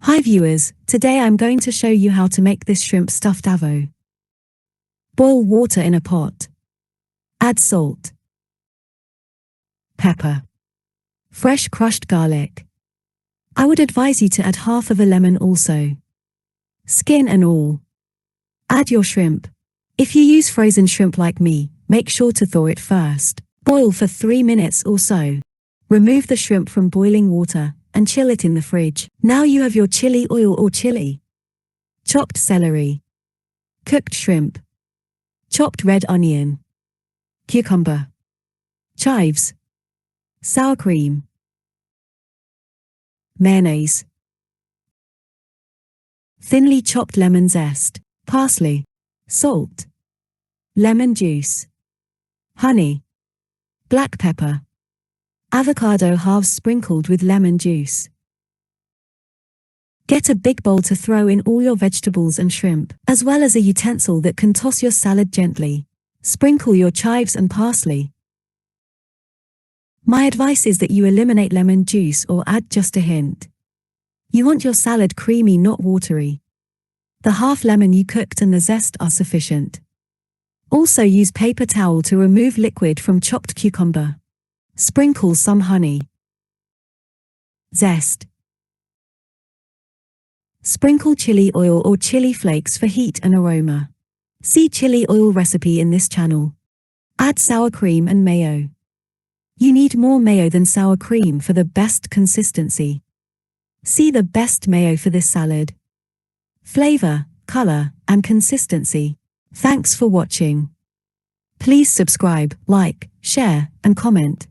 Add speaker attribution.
Speaker 1: Hi viewers, today I'm going to show you how to make this shrimp stuffed avo. Boil water in a pot. Add salt, pepper, fresh crushed garlic. I would advise you to add half of a lemon also. Skin and all. Add your shrimp. If you use frozen shrimp like me, make sure to thaw it first. Boil for 3 minutes or so. Remove the shrimp from boiling water and chill it in the fridge. Now you have your chili oil or chili. Chopped celery. Cooked shrimp. Chopped red onion. Cucumber. Chives. Sour cream. Mayonnaise. Thinly chopped lemon zest. Parsley. Salt. Lemon juice. Honey. Black pepper. Avocado halves sprinkled with lemon juice. Get a big bowl to throw in all your vegetables and shrimp, as well as a utensil that can toss your salad gently. Sprinkle your chives and parsley. My advice is that you eliminate lemon juice or add just a hint. You want your salad creamy, not watery. The half lemon you cooked and the zest are sufficient. Also use paper towel to remove liquid from chopped cucumber. Sprinkle some honey. Zest. Sprinkle chili oil or chili flakes for heat and aroma. See chili oil recipe in this channel. Add sour cream and mayo. You need more mayo than sour cream for the best consistency. See the best mayo for this salad. Flavor, color, and consistency. Thanks for watching. Please subscribe, like, share, and comment.